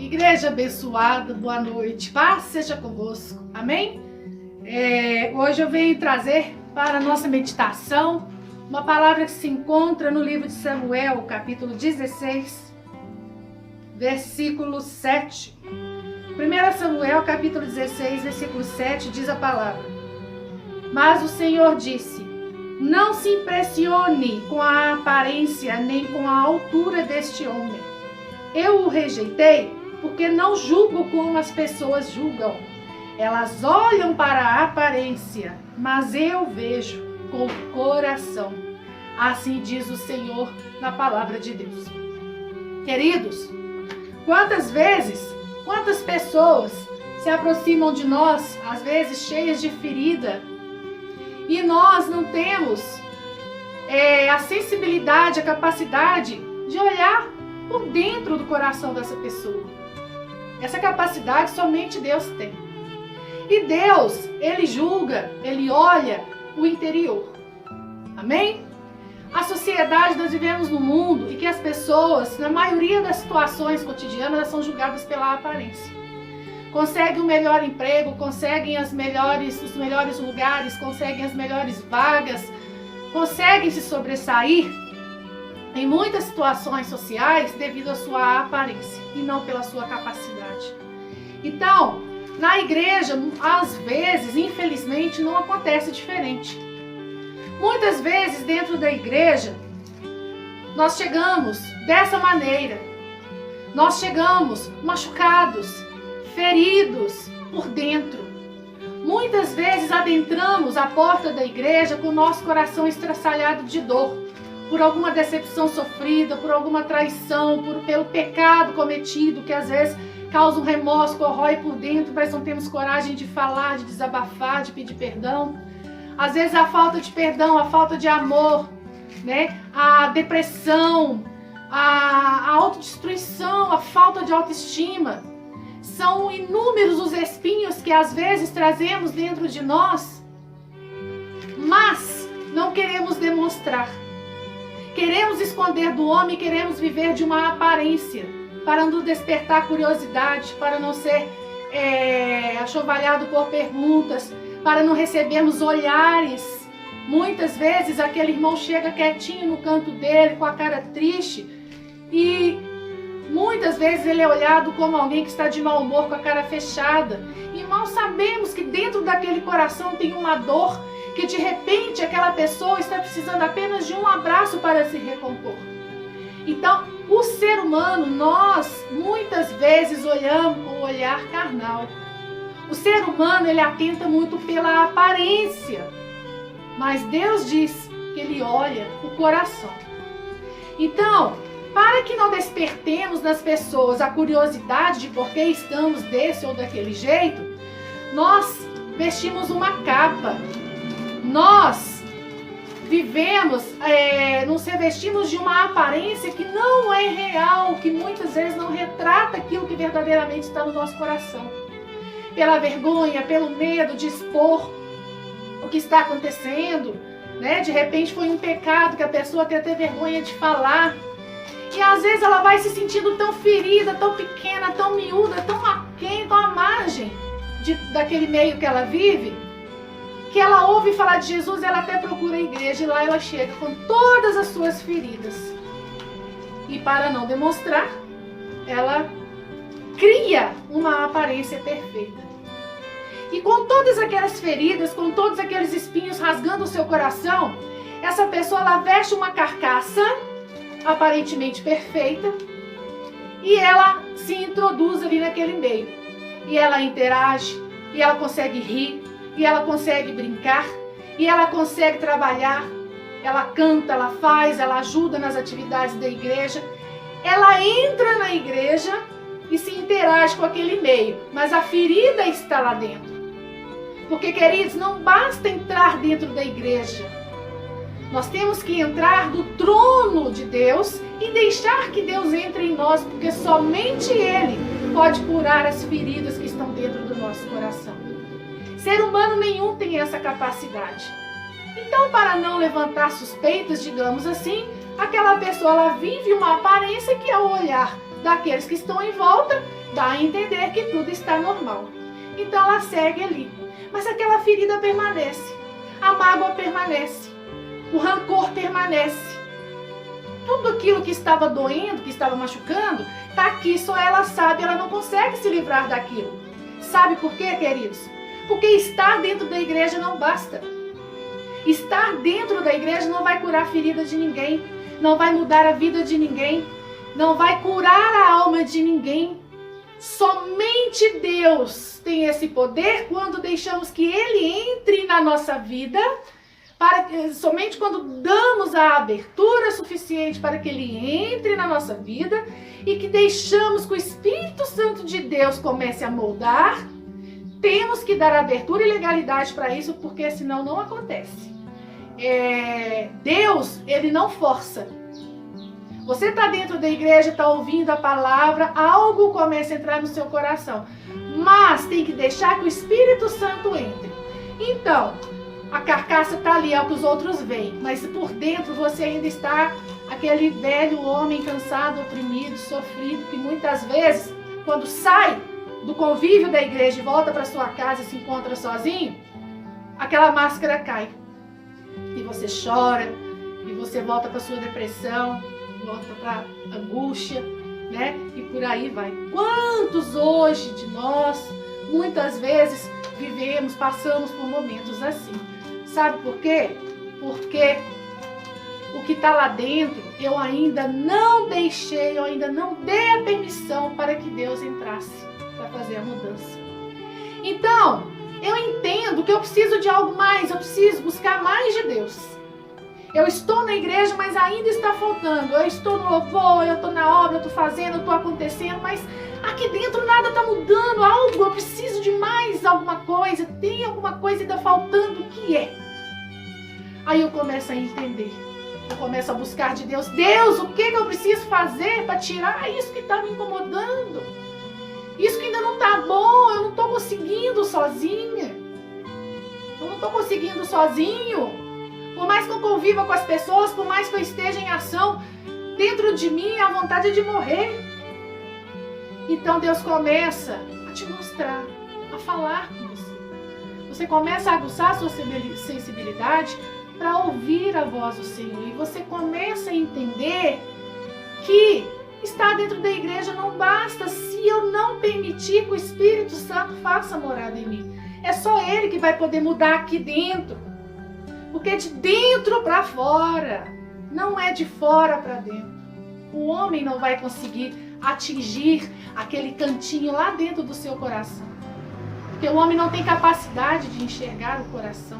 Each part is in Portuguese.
Igreja abençoada, boa noite, paz seja convosco, amém? Hoje eu venho trazer para a nossa meditação uma palavra que se encontra no livro de Samuel, capítulo 16, versículo 7. 1 Samuel, capítulo 16, versículo 7, diz a palavra: Mas o Senhor disse: Não se impressione com a aparência nem com a altura deste homem. Eu o rejeitei porque não julgo como as pessoas julgam. Elas olham para a aparência, mas eu vejo com o coração. Assim diz o Senhor na palavra de Deus. Queridos, quantas pessoas se aproximam de nós, às vezes cheias de ferida, e nós não temos a sensibilidade, a capacidade de olhar por dentro do coração dessa pessoa. Essa capacidade somente Deus tem. E Deus, Ele julga, Ele olha o interior. Amém? A sociedade, nós vivemos num mundo em que as pessoas, na maioria das situações cotidianas, elas são julgadas pela aparência. Conseguem o melhor emprego, conseguem os melhores lugares, conseguem as melhores vagas, conseguem se sobressair em muitas situações sociais devido à sua aparência e não pela sua capacidade. Então, na igreja, às vezes, infelizmente, não acontece diferente. Muitas vezes, dentro da igreja, nós chegamos dessa maneira. Nós chegamos machucados, feridos por dentro. Muitas vezes adentramos a porta da igreja com o nosso coração estraçalhado de dor, por alguma decepção sofrida, por alguma traição, pelo pecado cometido, que às vezes causa um remorso, corrói por dentro, mas não temos coragem de falar, de desabafar, de pedir perdão. Às vezes a falta de perdão, a falta de amor, né? A depressão, a autodestruição, a falta de autoestima. São inúmeros os espinhos que às vezes trazemos dentro de nós, mas não queremos demonstrar. Queremos esconder do homem, queremos viver de uma aparência, para não despertar curiosidade, para não ser achovalhado por perguntas, para não recebermos olhares. Muitas vezes aquele irmão chega quietinho no canto dele, com a cara triste, e muitas vezes ele é olhado como alguém que está de mau humor, com a cara fechada. E mal sabemos que dentro daquele coração tem uma dor, que de repente aquela pessoa está precisando apenas de um abraço para se recompor. Então, o ser humano, nós muitas vezes olhamos com o olhar carnal. O ser humano, ele atenta muito pela aparência, mas Deus diz que Ele olha o coração. Então, para que não despertemos nas pessoas a curiosidade de por que estamos desse ou daquele jeito, nós vestimos uma capa. Nós vivemos, nos revestimos de uma aparência que não é real, que muitas vezes não retrata aquilo que verdadeiramente está no nosso coração. Pela vergonha, pelo medo de expor o que está acontecendo, né? De repente foi um pecado que a pessoa tem até vergonha de falar. E às vezes ela vai se sentindo tão ferida, tão pequena, tão miúda, tão aquém, tão à margem daquele meio que ela vive, que ela ouve falar de Jesus, ela até procura a igreja e lá ela chega com todas as suas feridas. E para não demonstrar, ela cria uma aparência perfeita. E com todas aquelas feridas, com todos aqueles espinhos rasgando o seu coração, essa pessoa, ela veste uma carcaça aparentemente perfeita e ela se introduz ali naquele meio. E ela interage, e ela consegue rir, e ela consegue brincar, e ela consegue trabalhar, ela canta, ela faz, ela ajuda nas atividades da igreja, ela entra na igreja e se interage com aquele meio, mas a ferida está lá dentro. Porque, queridos, não basta entrar dentro da igreja, nós temos que entrar do trono de Deus e deixar que Deus entre em nós, porque somente Ele pode curar as feridas que estão dentro do nosso coração. Ser humano nenhum tem essa capacidade. Então, para não levantar suspeitas, digamos assim, aquela pessoa ela vive uma aparência que ao olhar daqueles que estão em volta, dá a entender que tudo está normal. Então ela segue ali. Mas aquela ferida permanece, a mágoa permanece, o rancor permanece. Tudo aquilo que estava doendo, que estava machucando, está aqui, só ela sabe, ela não consegue se livrar daquilo. Sabe por quê, queridos? Porque estar dentro da igreja não basta. Estar dentro da igreja não vai curar a ferida de ninguém, não vai mudar a vida de ninguém, não vai curar a alma de ninguém. Somente Deus tem esse poder quando deixamos que Ele entre na nossa vida, somente quando damos a abertura suficiente para que Ele entre na nossa vida e que deixamos que o Espírito Santo de Deus comece a moldar. Temos que dar abertura e legalidade para isso, porque senão não acontece. Deus, Ele não força. Você está dentro da igreja, está ouvindo a palavra, algo começa a entrar no seu coração. Mas tem que deixar que o Espírito Santo entre. Então, a carcaça está ali, é o que os outros veem. Mas por dentro você ainda está aquele velho homem cansado, oprimido, sofrido, que muitas vezes, quando sai do convívio da igreja e volta para sua casa e se encontra sozinho, aquela máscara cai. E você chora, e você volta para sua depressão, volta para angústia, né? E por aí vai. Quantos hoje de nós, muitas vezes, passamos por momentos assim. Sabe por quê? Porque o que está lá dentro, eu ainda não deixei, eu ainda não dei a permissão para que Deus entrasse para fazer a mudança. Então, eu entendo que eu preciso de algo mais, eu preciso buscar mais de Deus. Eu estou na igreja, mas ainda está faltando. Eu estou no louvor, eu estou na obra, eu estou fazendo, eu estou acontecendo, mas aqui dentro nada está mudando, algo, eu preciso de mais alguma coisa, tem alguma coisa ainda faltando, o que é? Aí eu começo a entender, eu começo a buscar de Deus. Deus, o que eu preciso fazer para tirar isso que está me incomodando? Isso que ainda não está bom, eu não estou conseguindo sozinha. Eu não estou conseguindo sozinho. Por mais que eu conviva com as pessoas, por mais que eu esteja em ação, dentro de mim a vontade é de morrer. Então Deus começa a te mostrar, a falar com você. Você começa a aguçar a sua sensibilidade para ouvir a voz do Senhor. E você começa a entender que estar dentro da igreja não basta se eu não permitir que o Espírito Santo faça morada em mim. É só Ele que vai poder mudar aqui dentro. Porque é de dentro para fora, não é de fora para dentro. O homem não vai conseguir atingir aquele cantinho lá dentro do seu coração. Porque o homem não tem capacidade de enxergar o coração.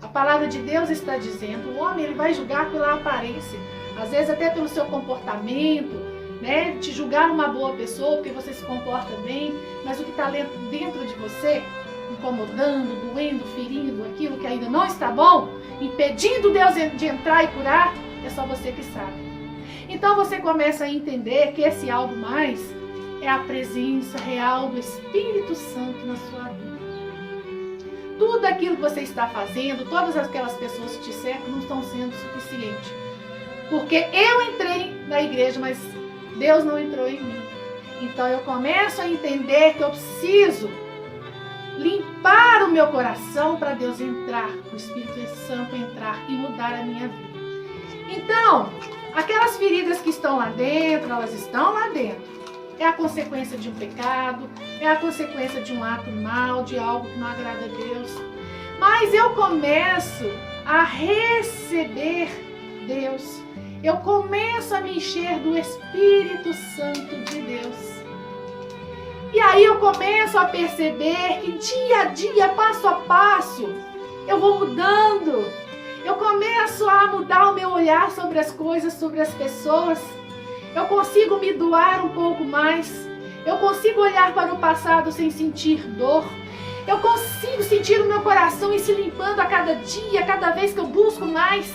A palavra de Deus está dizendo, o homem ele vai julgar pela aparência, às vezes até pelo seu comportamento, né? Te julgar uma boa pessoa porque você se comporta bem, mas o que está dentro de você, incomodando, doendo, ferindo, aquilo que ainda não está bom, impedindo Deus de entrar e curar, é só você que sabe. Então você começa a entender que esse algo mais é a presença real do Espírito Santo na sua vida. Tudo aquilo que você está fazendo, todas aquelas pessoas que te cercam não estão sendo suficientes. Porque eu entrei na igreja, mas Deus não entrou em mim. Então eu começo a entender que eu preciso limpar o meu coração para Deus entrar, o Espírito Santo entrar e mudar a minha vida. Então, aquelas feridas que estão lá dentro, elas estão lá dentro. É a consequência de um pecado, é a consequência de um ato mau, de algo que não agrada a Deus. Mas eu começo a receber Deus. Eu começo a me encher do Espírito Santo de Deus. E aí eu começo a perceber que dia a dia, passo a passo, eu vou mudando. Eu começo a mudar o meu olhar sobre as coisas, sobre as pessoas. Eu consigo me doar um pouco mais. Eu consigo olhar para o passado sem sentir dor. Eu consigo sentir o meu coração ir se limpando a cada dia, a cada vez que eu busco mais,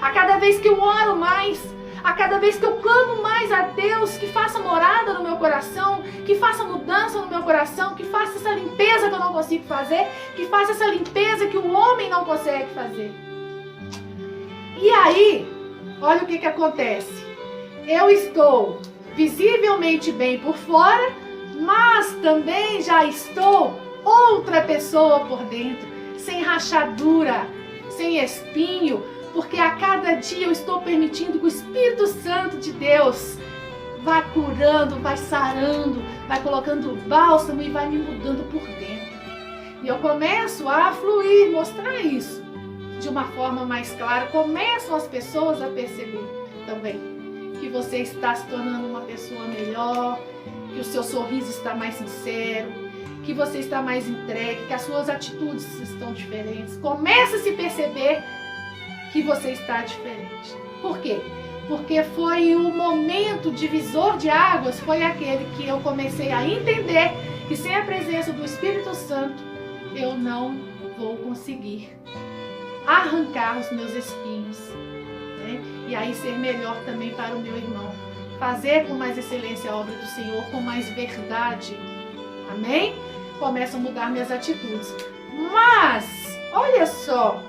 a cada vez que eu oro mais, a cada vez que eu clamo mais a Deus, que faça morada no meu coração, que faça mudança no meu coração, que faça essa limpeza que eu não consigo fazer, que faça essa limpeza que o homem não consegue fazer. E aí, olha o que acontece. Eu estou visivelmente bem por fora, mas também já estou outra pessoa por dentro, sem rachadura, sem espinho, porque a cada dia eu estou permitindo que o Espírito Santo de Deus vai curando, vai sarando, vai colocando bálsamo e vai me mudando por dentro. E eu começo a fluir, mostrar isso de uma forma mais clara. Começam as pessoas a perceber também que você está se tornando uma pessoa melhor, que o seu sorriso está mais sincero, que você está mais entregue, que as suas atitudes estão diferentes. Começa a se perceber que você está diferente. Por quê? Porque foi o momento divisor de águas, foi aquele que eu comecei a entender que sem a presença do Espírito Santo, eu não vou conseguir arrancar os meus espinhos, né? E aí ser melhor também para o meu irmão. Fazer com mais excelência a obra do Senhor, com mais verdade. Amém? Começo a mudar minhas atitudes. Mas, olha só,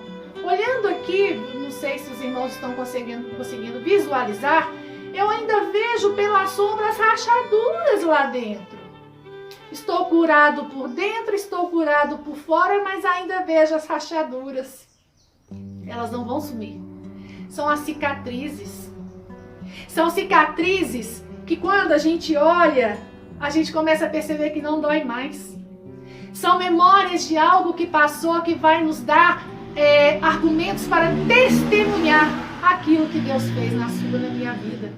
olhando aqui, não sei se os irmãos estão conseguindo visualizar, eu ainda vejo pelas sombras rachaduras lá dentro. Estou curado por dentro, estou curado por fora, mas ainda vejo as rachaduras. Elas não vão sumir. São as cicatrizes. São cicatrizes que quando a gente olha, a gente começa a perceber que não dói mais. São memórias de algo que passou, que vai nos dar argumentos para testemunhar aquilo que Deus fez na sua, na minha vida.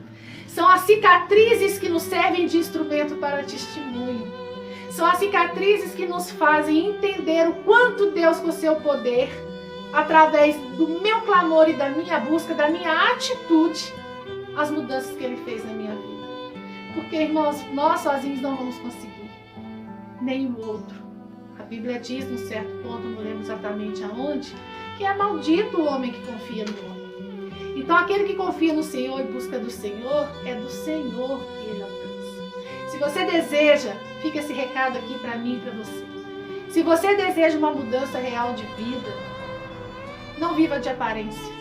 São as cicatrizes que nos servem de instrumento para testemunho. São as cicatrizes que nos fazem entender o quanto Deus, com o seu poder, através do meu clamor e da minha busca, da minha atitude, as mudanças que Ele fez na minha vida. Porque, irmãos, nós sozinhos não vamos conseguir, nem o outro. A Bíblia diz, num certo ponto, não lembro exatamente aonde, que é maldito o homem que confia no homem. Então, aquele que confia no Senhor e busca do Senhor, é do Senhor que Ele alcança. Se você deseja, fica esse recado aqui para mim e para você. Se você deseja uma mudança real de vida, não viva de aparência.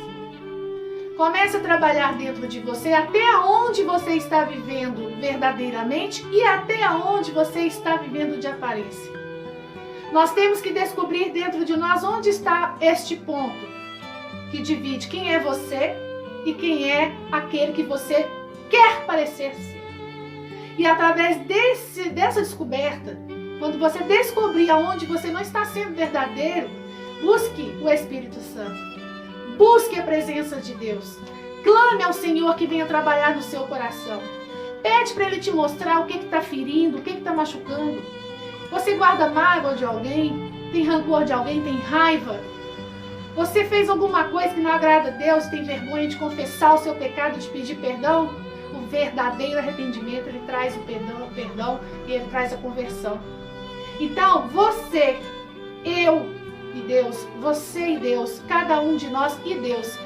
Comece a trabalhar dentro de você até onde você está vivendo verdadeiramente e até onde você está vivendo de aparência. Nós temos que descobrir dentro de nós onde está este ponto que divide quem é você e quem é aquele que você quer parecer ser. E através dessa descoberta, quando você descobrir aonde você não está sendo verdadeiro, busque o Espírito Santo. Busque a presença de Deus. Clame ao Senhor que venha trabalhar no seu coração. Pede para Ele te mostrar o que está ferindo, o que está machucando. Você guarda mágoa de alguém? Tem rancor de alguém? Tem raiva? Você fez alguma coisa que não agrada a Deus? Tem vergonha de confessar o seu pecado, de pedir perdão? O verdadeiro arrependimento, ele traz o perdão e ele traz a conversão. Então, você, eu e Deus, você e Deus, cada um de nós e Deus,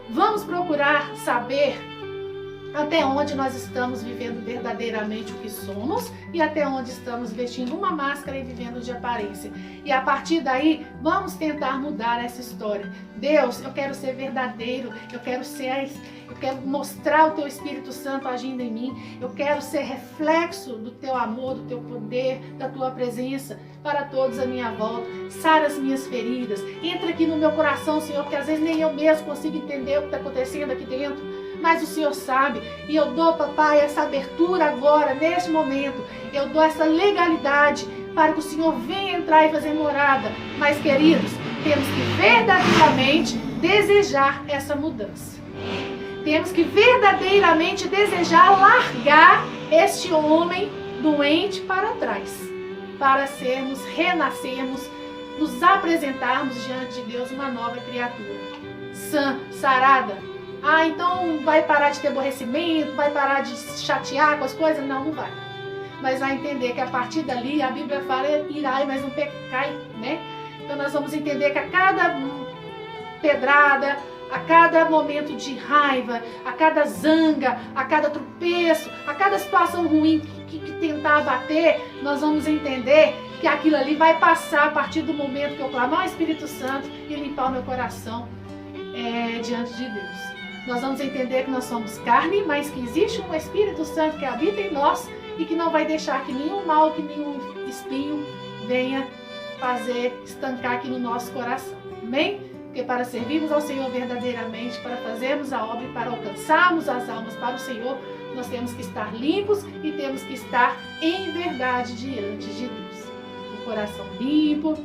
vamos procurar saber até onde nós estamos vivendo verdadeiramente o que somos e até onde estamos vestindo uma máscara e vivendo de aparência. E a partir daí, vamos tentar mudar essa história. Deus, eu quero ser verdadeiro, eu quero mostrar o Teu Espírito Santo agindo em mim, eu quero ser reflexo do Teu amor, do Teu poder, da Tua presença para todos à minha volta. Sara as minhas feridas, entra aqui no meu coração, Senhor, porque às vezes nem eu mesmo consigo entender o que está acontecendo aqui dentro. Mas o Senhor sabe, e eu dou, papai, essa abertura agora, neste momento, eu dou essa legalidade para que o Senhor venha entrar e fazer morada. Mas, queridos, temos que verdadeiramente desejar essa mudança. Temos que verdadeiramente desejar largar este homem doente para trás, para renascermos, nos apresentarmos diante de Deus uma nova criatura, sã, sarada. Ah, então vai parar de ter aborrecimento, vai parar de se chatear com as coisas? Não, não vai. Mas vai entender que a partir dali, a Bíblia fala, irai, mas não pecai, né? Então nós vamos entender que a cada pedrada, a cada momento de raiva, a cada zanga, a cada tropeço, a cada situação ruim que tentar abater, nós vamos entender que aquilo ali vai passar a partir do momento que eu clamar ao Espírito Santo e limpar o meu coração diante de Deus. Nós vamos entender que nós somos carne, mas que existe um Espírito Santo que habita em nós e que não vai deixar que nenhum mal, que nenhum espinho venha fazer estancar aqui no nosso coração. Amém? Porque para servirmos ao Senhor verdadeiramente, para fazermos a obra e para alcançarmos as almas para o Senhor, nós temos que estar limpos e temos que estar em verdade diante de Deus. Com o coração limpo,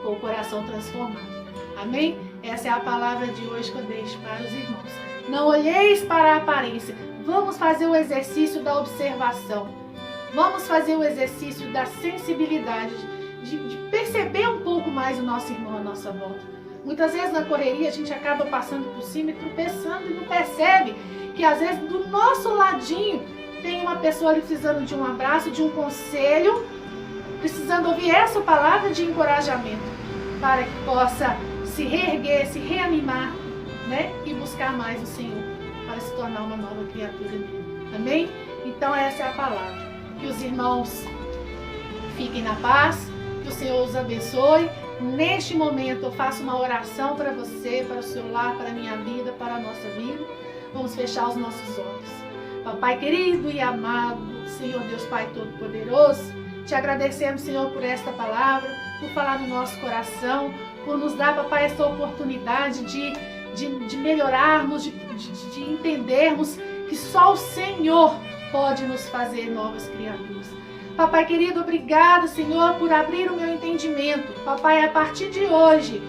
com o coração transformado. Amém? Essa é a palavra de hoje que eu deixo para os irmãos. Não olheis para a aparência. Vamos fazer o exercício da observação. Vamos fazer o exercício da sensibilidade, de perceber um pouco mais o nosso irmão à nossa volta. Muitas vezes na correria a gente acaba passando por cima e tropeçando e não percebe que às vezes do nosso ladinho tem uma pessoa ali precisando de um abraço, de um conselho, precisando ouvir essa palavra de encorajamento para que possa se reerguer, se reanimar, né? E buscar mais o Senhor para se tornar uma nova criatura nele. Amém? Então essa é a palavra. Que os irmãos fiquem na paz, que o Senhor os abençoe. Neste momento eu faço uma oração para você, para o seu lar, para a minha vida, para a nossa vida. Vamos fechar os nossos olhos. Papai querido e amado, Senhor Deus Pai Todo-Poderoso, te agradecemos, Senhor, por esta palavra, por falar no nosso coração, por nos dar, papai, essa oportunidade de melhorarmos, de entendermos que só o Senhor pode nos fazer novas criaturas. Papai querido, obrigado, Senhor, por abrir o meu entendimento. Papai, a partir de hoje,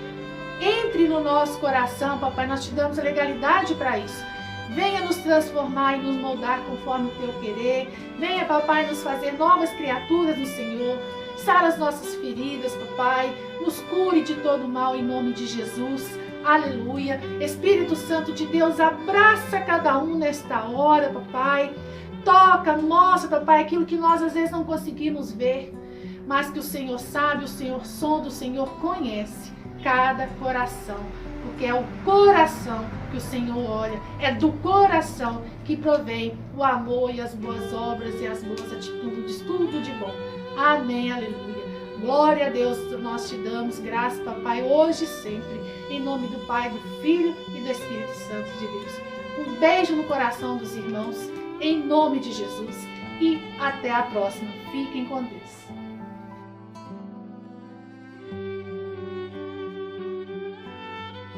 entre no nosso coração, papai, nós te damos a legalidade para isso. Venha nos transformar e nos moldar conforme o teu querer. Venha, papai, nos fazer novas criaturas no Senhor. Sara as nossas feridas, papai. Nos cure de todo mal em nome de Jesus. Aleluia. Espírito Santo de Deus, abraça cada um nesta hora, papai. Toca, mostra, papai, aquilo que nós às vezes não conseguimos ver, mas que o Senhor sabe, o Senhor sonda, o Senhor conhece cada coração, porque é o coração que o Senhor olha, é do coração que provém o amor e as boas obras e as boas atitudes, tudo de bom. Amém, aleluia. Glória a Deus, nós te damos graça, papai, hoje e sempre, em nome do Pai, do Filho e do Espírito Santo de Deus. Um beijo no coração dos irmãos, em nome de Jesus, e até a próxima. Fiquem com Deus.